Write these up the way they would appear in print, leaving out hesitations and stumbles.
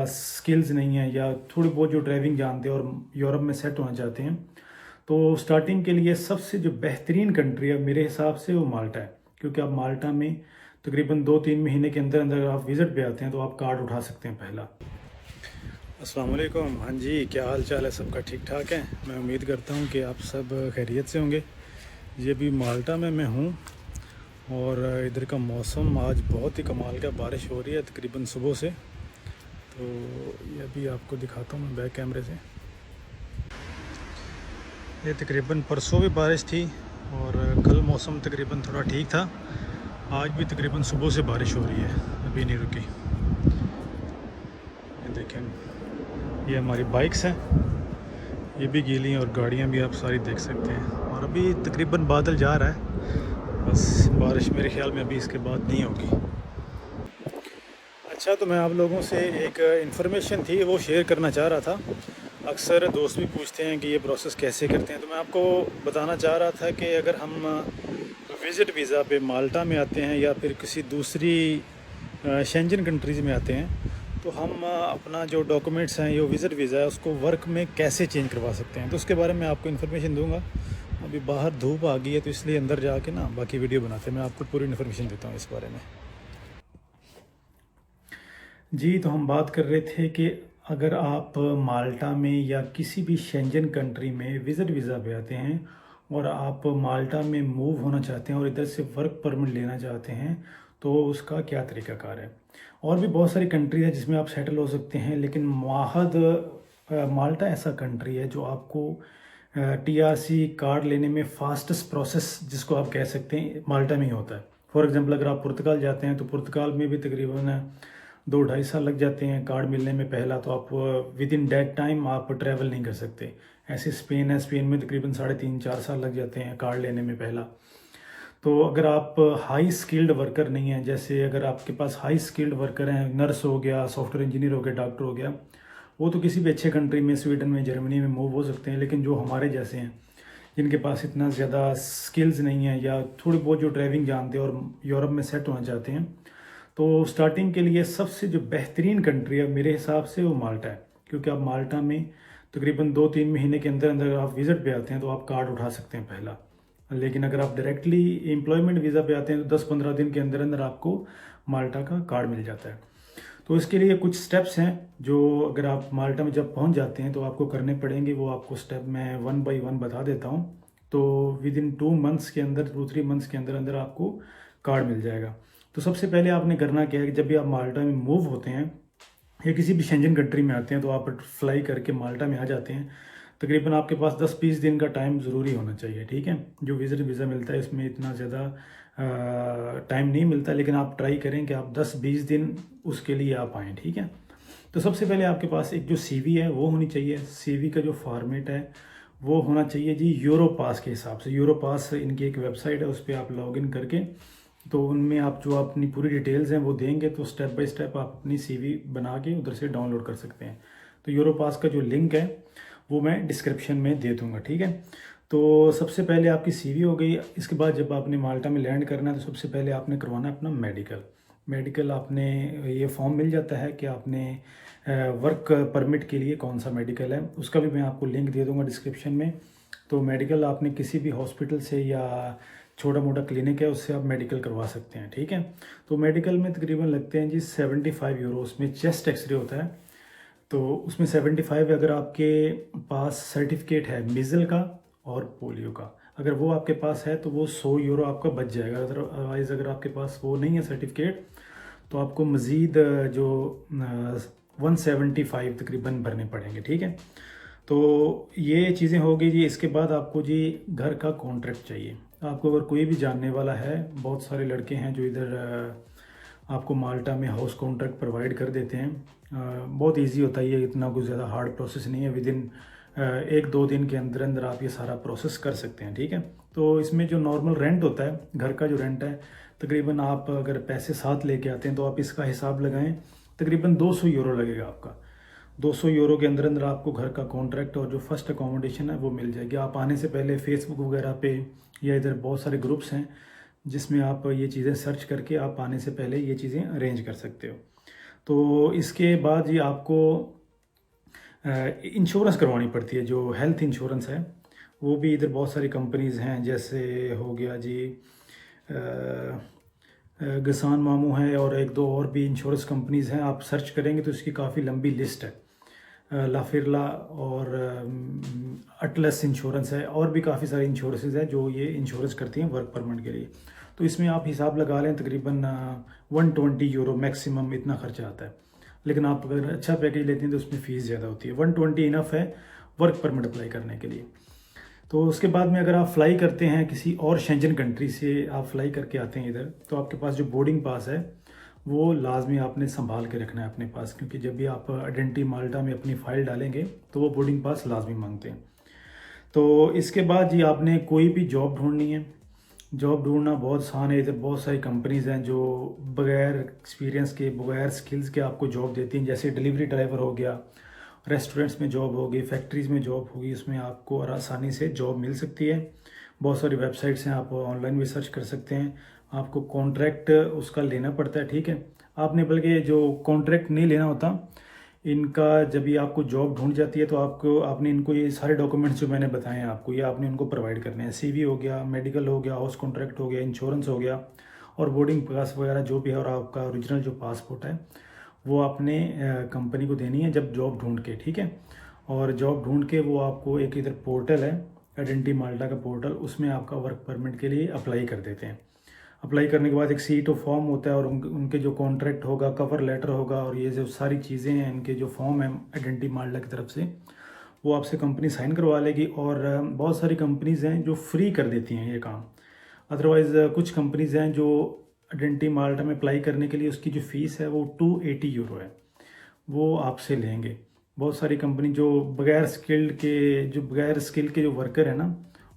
Skills नहीं है या थोड़ी बहुत जो ड्राइविंग जानते हैं और यूरोप में सेट होना चाहते हैं, तो स्टार्टिंग के लिए सबसे जो बेहतरीन कंट्री है मेरे हिसाब से वो माल्टा है। क्योंकि आप माल्टा में तकरीबन 2-3 महीने के अंदर अंदर आप विज़िट पे आते हैं तो आप कार्ड उठा सकते हैं पहला। अस्सलाम वालेकुम। हाँ जी, क्या हाल चाल है? सबका ठीक ठाक है? मैं उम्मीद करता हूँ कि आप सब खैरियत से होंगे। ये भी माल्टा में मैं हूँ और इधर का मौसम आज बहुत ही कमाल का, बारिश हो रही है तकरीबन सुबह से। तो ये भी आपको दिखाता हूँ मैं बैक कैमरे से। ये तकरीबन परसों भी बारिश थी और कल मौसम तकरीबन थोड़ा ठीक था। आज भी तकरीबन सुबह से बारिश हो रही है, अभी नहीं रुकी। ये देखें, ये हमारी बाइक्स हैं, ये भी गीली हैं और गाड़ियाँ भी आप सारी देख सकते हैं। और अभी तकरीबन बादल जा रहा है, बस बारिश मेरे ख्याल में अभी इसके बाद नहीं होगी। अच्छा, तो मैं आप लोगों से एक इन्फॉर्मेशन थी वो शेयर करना चाह रहा था। अक्सर दोस्त भी पूछते हैं कि ये प्रोसेस कैसे करते हैं, तो मैं आपको बताना चाह रहा था कि अगर हम विज़िट वीज़ा पे माल्टा में आते हैं या फिर किसी दूसरी शेंजन कंट्रीज़ में आते हैं, तो हम अपना जो डॉक्यूमेंट्स हैं, ये विज़िट वीज़ा है, उसको वर्क में कैसे चेंज करवा सकते हैं। तो उसके बारे में आपको इन्फॉर्मेशन दूंगा। अभी बाहर धूप आ गई है तो इसलिए अंदर जाके ना बाकी वीडियो बनाते हैं, मैं आपको पूरी इन्फॉर्मेशन देता हूँ इस बारे में। जी, तो हम बात कर रहे थे कि अगर आप माल्टा में या किसी भी शेंजन कंट्री में विज़िट वीज़ा पे आते हैं और आप माल्टा में मूव होना चाहते हैं और इधर से वर्क परमिट लेना चाहते हैं, तो उसका क्या तरीक़ाकार है। और भी बहुत सारी कंट्री है जिसमें आप सेटल हो सकते हैं, लेकिन माल्टा ऐसा कंट्री है जो आपको टीआरसी कार्ड लेने में फास्टेस्ट प्रोसेस जिसको आप कह सकते हैं माल्टा में ही होता है। फॉर एग्जांपल, अगर आप पुर्तगाल जाते हैं तो पुर्तगाल में भी तकरीबन 2-2.5 साल लग जाते हैं कार्ड मिलने में पहला, तो आप विद इन डेट टाइम आप ट्रैवल नहीं कर सकते। ऐसे स्पेन है, स्पेन में तकरीबन 3.5-4 साल लग जाते हैं कार्ड लेने में पहला। तो अगर आप हाई स्किल्ड वर्कर नहीं हैं, जैसे अगर आपके पास हाई स्किल्ड वर्कर हैं, नर्स हो गया, सॉफ्टवेयर इंजीनियर हो गया, डॉक्टर हो गया, वो तो किसी भी अच्छे कंट्री में, स्वीडन में, जर्मनी में मूव हो सकते हैं। लेकिन जो हमारे जैसे हैं, जिनके पास इतना ज़्यादा स्किल्स नहीं है या थोड़ी बहुत जो ड्राइविंग जानते हैं और यूरोप में सेट होना चाहते हैं, तो स्टार्टिंग के लिए सबसे जो बेहतरीन कंट्री है मेरे हिसाब से वो माल्टा है। क्योंकि आप माल्टा में तकरीबन 2-3 महीने के अंदर अंदर आप विज़िट पे आते हैं तो आप कार्ड उठा सकते हैं पहला। लेकिन अगर आप डायरेक्टली एम्प्लॉयमेंट वीज़ा पे आते हैं तो 10-15 दिन के अंदर अंदर आपको माल्टा का कार्ड मिल जाता है। तो इसके लिए कुछ स्टेप्स हैं जो अगर आप माल्टा में जब पहुंच जाते हैं तो आपको करने पड़ेंगे। वो आपको स्टेप मैं 1 बाय 1 बता देता हूं। तो विद इन 2 मंथ्स के अंदर, 2-3 मंथ्स के अंदर अंदर आपको कार्ड मिल जाएगा। तो सबसे पहले आपने करना क्या है कि जब भी आप माल्टा में मूव होते हैं या किसी भी शेंजन कंट्री में आते हैं तो आप फ्लाई करके माल्टा में आ जाते हैं। तकरीबन आपके पास 10-20 दिन का टाइम ज़रूरी होना चाहिए, ठीक है। जो विज़िट वीज़ा मिलता है इसमें इतना ज़्यादा टाइम नहीं मिलता, लेकिन आप ट्राई करें कि आप 10-20 दिन उसके लिए आप आएँ, ठीक है। तो सबसे पहले आपके पास एक जो सीवी है वो होनी चाहिए। सीवी का जो फॉर्मेट है वो होना चाहिए जी यूरो पास के हिसाब से। यूरो पास इनकी एक वेबसाइट है, उस पर आप लॉगिन करके तो उनमें आप जो अपनी पूरी डिटेल्स हैं वो देंगे तो स्टेप बाय स्टेप आप अपनी सीवी बना के उधर से डाउनलोड कर सकते हैं। तो यूरो पास का जो लिंक है वो मैं डिस्क्रिप्शन में दे दूँगा, ठीक है। तो सबसे पहले आपकी सीवी हो गई। इसके बाद जब आपने माल्टा में लैंड करना है तो सबसे पहले आपने करवाना है अपना मेडिकल आपने, ये फॉर्म मिल जाता है कि आपने वर्क परमिट के लिए कौन सा मेडिकल है, उसका भी मैं आपको लिंक दे दूंगा डिस्क्रिप्शन में। तो मेडिकल आपने किसी भी हॉस्पिटल से या छोटा मोटा क्लिनिक है उससे आप मेडिकल करवा सकते हैं, ठीक है। तो मेडिकल में तकरीबन लगते हैं जी 75 यूरो। उसमें चेस्ट एक्सरे होता है तो उसमें 75। अगर आपके पास सर्टिफिकेट है मीज़ल का और पोलियो का, अगर वो आपके पास है तो वो 100 यूरो आपका बच जाएगा। अदरवाइज़ अगर आपके पास वो नहीं है सर्टिफिकेट तो आपको मज़ीद जो 175 तकरीबन भरने पड़ेंगे, ठीक है। तो ये चीज़ें हो गई जी। इसके बाद आपको जी घर का कॉन्ट्रैक्ट चाहिए। आपको अगर कोई भी जानने वाला है, बहुत सारे लड़के हैं जो इधर आपको माल्टा में हाउस कॉन्ट्रैक्ट प्रोवाइड कर देते हैं। बहुत इजी होता है, ये इतना कुछ ज़्यादा हार्ड प्रोसेस नहीं है। विद इन 1-2 दिन के अंदर अंदर आप ये सारा प्रोसेस कर सकते हैं, ठीक है। तो इसमें जो नॉर्मल रेंट होता है, घर का जो रेंट है, तकरीबन आप अगर पैसे साथ लेके आते हैं तो आप इसका हिसाब लगाएं, तकरीबन 200 यूरो लगेगा आपका। 200 यूरो के अंदर अंदर आपको घर का कॉन्ट्रैक्ट और जो फर्स्ट अकोमोडेशन है वो मिल जाएगी। आप आने से पहले फेसबुक वगैरह पे या इधर बहुत सारे ग्रुप्स हैं जिसमें आप ये चीज़ें सर्च करके आप आने से पहले ये चीज़ें अरेंज कर सकते हो। तो इसके बाद ये आपको इंश्योरेंस करवानी पड़ती है, जो हेल्थ इंश्योरेंस है वो भी इधर बहुत सारी कंपनीज़ हैं, जैसे हो गया जी गसान मामू है और एक दो और भी इंश्योरेंस कंपनीज़ हैं। आप सर्च करेंगे तो इसकी काफ़ी लंबी लिस्ट है। लाफिरला और अटलस इंश्योरेंस है, और भी काफ़ी सारी इंश्योरेंसेज हैं जो ये इंश्योरेंस करती हैं वर्क परमिट के लिए। तो इसमें आप हिसाब लगा लें तकरीबन 120 यूरो मैक्सिमम इतना खर्चा आता है। लेकिन आप अगर अच्छा पैकेज लेते हैं तो उसमें फ़ीस ज़्यादा होती है। 120 इनफ है वर्क परमिट अप्लाई करने के लिए। तो उसके बाद में अगर आप फ्लाई करते हैं किसी और शेंजन कंट्री से, आप फ्लाई करके आते हैं इधर, तो आपके पास जो बोर्डिंग पास है वो लाजमी आपने संभाल के रखना है अपने पास, क्योंकि जब भी आप आइडेंटिटी माल्टा में अपनी फ़ाइल डालेंगे तो वो बोर्डिंग पास लाजमी मांगते हैं। तो इसके बाद जी आपने कोई भी जॉब ढूंढनी है। जॉब ढूंढना बहुत आसान है, इधर बहुत सारी कंपनीज़ हैं जो बगैर एक्सपीरियंस के, बगैर स्किल्स के आपको जॉब देती हैं। जैसे डिलीवरी ड्राइवर हो गया, रेस्टोरेंट्स में जॉब होगी, फैक्ट्रीज़ में जॉब होगी, उसमें आपको आसानी से जॉब मिल सकती है। बहुत सारी वेबसाइट्स हैं, आप ऑनलाइन भी सर्च कर सकते हैं। आपको कॉन्ट्रैक्ट उसका लेना पड़ता है, ठीक है। आपने बल्कि जो कॉन्ट्रैक्ट नहीं लेना होता इनका, जब ये आपको जॉब ढूंढ जाती है तो आपने इनको ये सारे डॉक्यूमेंट्स जो मैंने बताए हैं आपको, ये आपने उनको प्रोवाइड करने हैं। सीवी हो गया, मेडिकल हो गया, हाउस कॉन्ट्रैक्ट हो गया, इंश्योरेंस हो गया, और बोर्डिंग पास वगैरह जो भी है, और आपका ओरिजिनल जो पासपोर्ट है वो आपने कंपनी को देनी है जब जॉब ढूंढ के, ठीक है। और जॉब ढूंढ के वो आपको एक इधर पोर्टल है, आइडेंटिटी माल्टा का पोर्टल, उसमें आपका वर्क परमिट के लिए अप्लाई कर देते हैं। अप्लाई करने के बाद एक सीट ऑफ फॉर्म होता है, और उनके जो कॉन्ट्रैक्ट होगा, कवर लेटर होगा, और ये जो सारी चीज़ें हैं, इनके जो फॉर्म है आइडेंटिटी माल्टा की तरफ से, वो आपसे कंपनी साइन करवा लेगी। और बहुत सारी कंपनीज़ हैं जो फ्री कर देती हैं ये काम। अदरवाइज़ कुछ कंपनीज़ हैं जो आइडेंटिटी माल्टा में अप्लाई करने के लिए उसकी जो फ़ीस है वो 280 यूरो है, वो आपसे लेंगे। बहुत सारी कंपनी जो बगैर स्किल के जो वर्कर है ना,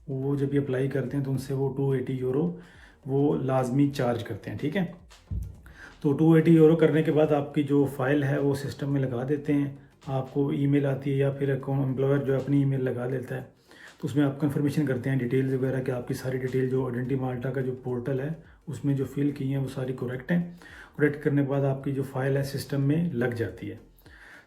वो जब ये अप्लाई करते हैं तो उनसे वो 280 यूरो वो लाजमी चार्ज करते हैं, ठीक है। तो 280 यूरो करने के बाद आपकी जो फ़ाइल है वो सिस्टम में लगा देते हैं। आपको ईमेल आती है, या फिर एम्प्लॉयर जो अपनी ईमेल लगा देता है, तो उसमें आप कंफर्मेशन करते हैं डिटेल्स वगैरह कि आपकी सारी डिटेल जो आइडेंटिटी माल्टा का जो पोर्टल है उसमें जो फिल की हैं वो सारी करेक्ट हैं। करेक्ट करने के बाद आपकी जो फ़ाइल है सिस्टम में लग जाती है।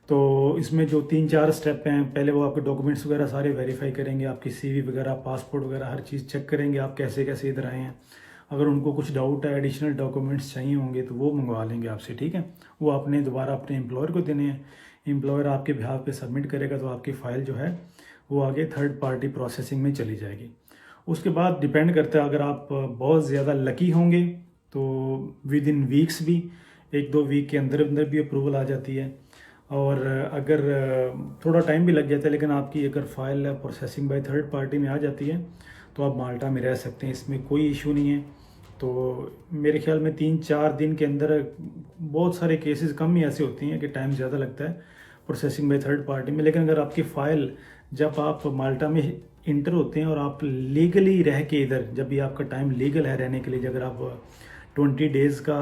तो इसमें जो 3-4 स्टेप हैं, पहले वो आपके डॉक्यूमेंट्स वगैरह सारे वेरीफाई करेंगे, आपकी सीवी वगैरह, पासपोर्ट वगैरह हर चीज़ चेक करेंगे आप कैसे कैसे इधर आए हैं। अगर उनको कुछ डाउट है, एडिशनल डॉक्यूमेंट्स चाहिए होंगे तो वो मंगवा लेंगे आपसे, ठीक है। वो आपने दोबारा अपने एम्प्लॉयर को देने हैं। एम्प्लॉयर आपके बिहाफ पे सबमिट करेगा तो आपकी फ़ाइल जो है वो आगे थर्ड पार्टी प्रोसेसिंग में चली जाएगी। उसके बाद डिपेंड करता है, अगर आप बहुत ज़्यादा लकी होंगे तो विद इन वीक्स भी, 1-2 वीक के अंदर अंदर भी अप्रूवल आ जाती है। और अगर थोड़ा टाइम भी लग जाता है, लेकिन आपकी अगर file processing by third party में आ जाती है तो आप माल्टा में रह सकते हैं, इसमें कोई इशू नहीं है। तो मेरे ख्याल में 3-4 दिन के अंदर, बहुत सारे केसेस कम ही ऐसे होते हैं कि टाइम ज़्यादा लगता है प्रोसेसिंग बाय थर्ड पार्टी में। लेकिन अगर आपकी फ़ाइल, जब आप माल्टा में इंटर होते हैं और आप लीगली रह के इधर, जब भी आपका टाइम लीगल है रहने के लिए, अगर आप 20 डेज़ का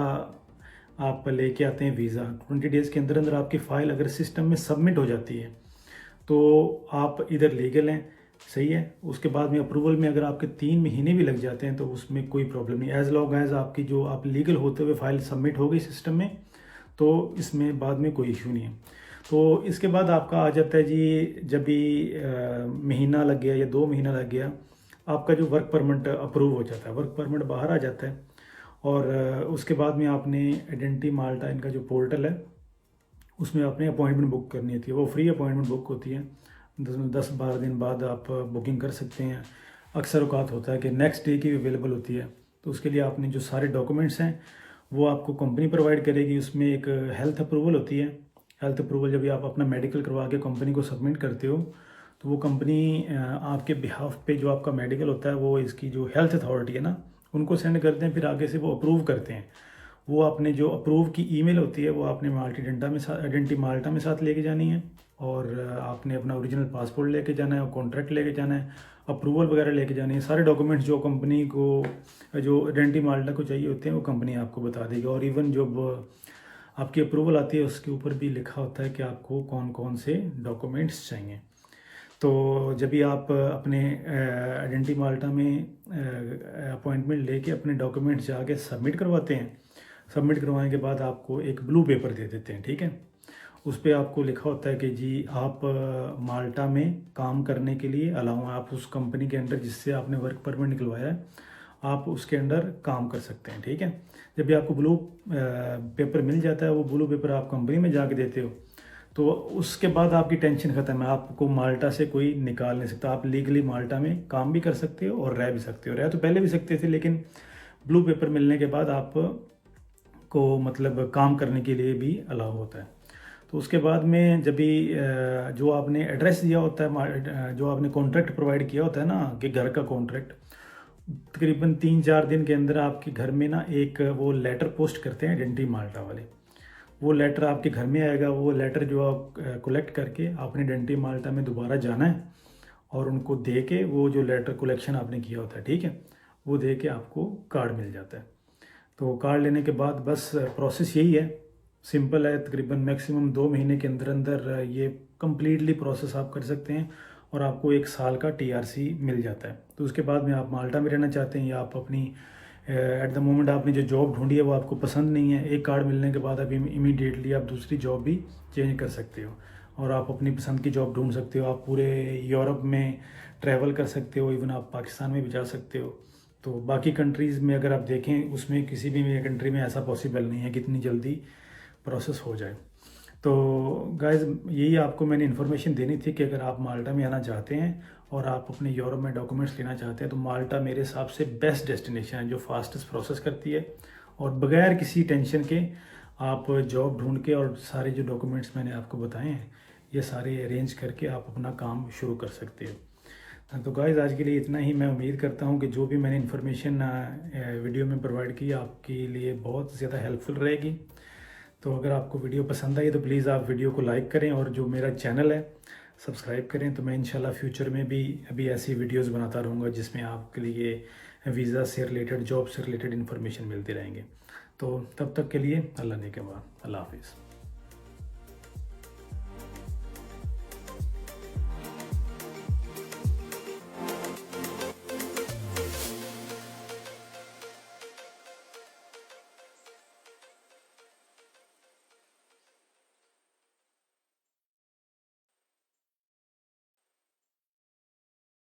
आप लेके आते हैं वीज़ा, 20 डेज़ के अंदर अंदर आपकी फ़ाइल अगर सिस्टम में सबमिट हो जाती है तो आप इधर लीगल हैं, सही है। उसके बाद में अप्रूवल में अगर आपके 3 महीने भी लग जाते हैं तो उसमें कोई प्रॉब्लम नहीं। एज़ लॉन्ग एज़ आपकी जो आप लीगल होते हुए फ़ाइल सबमिट हो गई सिस्टम में, तो इसमें बाद में कोई इशू नहीं है। तो इसके बाद आपका आ जाता है जी, जब भी महीना लग गया या 2 महीना लग गया, आपका जो वर्क परमिट अप्रूव हो जाता है, वर्क परमिट बाहर आ जाता है। और उसके बाद में आपने आइडेंटिटी माल्टा, इनका जो पोर्टल है, उसमें आपने अपॉइंटमेंट बुक करनी होती है। वो फ्री अपॉइंटमेंट बुक होती है, 10-12 दिन बाद आप बुकिंग कर सकते हैं। अक्सर औकात होता है कि नेक्स्ट डे की भी अवेलेबल होती है। तो उसके लिए आपने जो सारे डॉक्यूमेंट्स हैं वो आपको कंपनी प्रोवाइड करेगी। उसमें एक हेल्थ अप्रूवल होती है। हेल्थ अप्रूवल जब भी आप अपना मेडिकल करवा के कंपनी को सबमिट करते हो तो वो कंपनी आपके बिहाफ पे जो आपका मेडिकल होता है वो इसकी जो हेल्थ अथॉरिटी है ना, उनको सेंड करते हैं, फिर आगे से वो अप्रूव करते हैं। वो आपने जो अप्रूव की ईमेल होती है वो आपने आइडेंटिटी माल्टा में साथ लेके जानी है। और आपने अपना ओरिजिनल पासपोर्ट लेके जाना है, और कॉन्ट्रैक्ट लेके जाना है, अप्रूवल वगैरह लेके जानी है। सारे डॉक्यूमेंट्स जो कंपनी को, जो आइडेंटिटी माल्टा को चाहिए होते हैं वो कंपनी आपको बता देगी। और इवन जब आपकी अप्रूवल आती है उसके ऊपर भी लिखा होता है कि आपको कौन कौन से डॉक्यूमेंट्स चाहिए। तो जब भी आप अपने आइडेंटिटी माल्टा में अपॉइंटमेंट लेके अपने डॉक्यूमेंट्स जाके सबमिट करवाते हैं सबमिट करवाने के बाद आपको एक ब्लू पेपर दे देते हैं, ठीक है। उस पे आपको लिखा होता है कि जी आप माल्टा में काम करने के लिए अलाउ हैं, आप उस कंपनी के अंडर जिससे आपने वर्क परमिट निकलवाया है आप उसके अंडर काम कर सकते हैं, ठीक है। जब भी आपको ब्लू पेपर मिल जाता है, वो ब्लू पेपर आप कंपनी में जाके देते हो, तो उसके बाद आपकी टेंशन ख़त्म है, आपको माल्टा से कोई निकाल नहीं सकता। आप लीगली माल्टा में काम भी कर सकते हो और रह भी सकते हो। रह तो पहले भी सकते थे, लेकिन ब्लू पेपर मिलने के बाद आप को मतलब काम करने के लिए भी अलाउ होता है। तो उसके बाद में जब भी जो आपने एड्रेस दिया होता है, जो आपने कॉन्ट्रैक्ट प्रोवाइड किया होता है ना कि घर का कॉन्ट्रैक्ट, तकरीबन 3-4 दिन के अंदर आपके घर में ना एक वो लेटर पोस्ट करते हैं आइडेंटिटी माल्टा वाले। वो लेटर आपके घर में आएगा। वो लेटर जो आप कलेक्ट करके आपने आइडेंटिटी माल्टा में दोबारा जाना है और उनको दे के वो जो लेटर कलेक्शन आपने किया होता है, ठीक है, वो दे के आपको कार्ड मिल जाता है। तो कार्ड लेने के बाद बस प्रोसेस यही है, सिंपल है। तकरीबन मैक्सिमम 2 महीने के अंदर अंदर ये कम्प्लीटली प्रोसेस आप कर सकते हैं और आपको 1 साल का टीआरसी मिल जाता है। तो उसके बाद में आप माल्टा में रहना चाहते हैं या आप अपनी एट द मोमेंट आपने जो जॉब ढूंढी है वो आपको पसंद नहीं है, एक कार्ड मिलने के बाद अभी इमीडिएटली आप दूसरी जॉब भी चेंज कर सकते हो और आप अपनी पसंद की जॉब ढूंढ सकते हो। आप पूरे यूरोप में ट्रैवल कर सकते हो, इवन आप पाकिस्तान में भी जा सकते हो। तो बाकी कंट्रीज़ में अगर आप देखें, उसमें किसी भी कंट्री में ऐसा पॉसिबल नहीं है कि इतनी जल्दी प्रोसेस हो जाए। तो गाइज़ यही आपको मैंने इन्फॉर्मेशन देनी थी कि अगर आप माल्टा में आना चाहते हैं और आप अपने यूरोप में डॉक्यूमेंट्स लेना चाहते हैं तो माल्टा मेरे हिसाब से बेस्ट डेस्टिनेशन है, जो फास्टेस्ट प्रोसेस करती है और बगैर किसी टेंशन के आप जॉब ढूंढ के और सारे जो डॉक्यूमेंट्स मैंने आपको बताए हैं ये सारे अरेंज करके आप अपना काम शुरू कर सकते हो। तो गाइज़ आज के लिए इतना ही। मैं उम्मीद करता हूँ कि जो भी मैंने इन्फॉर्मेशन वीडियो में प्रोवाइड की आपके लिए बहुत ज़्यादा हेल्पफुल रहेगी। तो अगर आपको वीडियो पसंद आई तो प्लीज़ आप वीडियो को लाइक करें और जो मेरा चैनल है सब्सक्राइब करें। तो मैं इंशाल्लाह फ्यूचर में भी अभी ऐसी वीडियोस बनाता रहूँगा जिसमें आपके लिए वीज़ा से रिलेटेड, जॉब से रिलेटेड इन्फॉर्मेशन मिलती रहेंगे। तो तब तक के लिए अल्लाह ने के बाद, अल्लाह हाफिज़।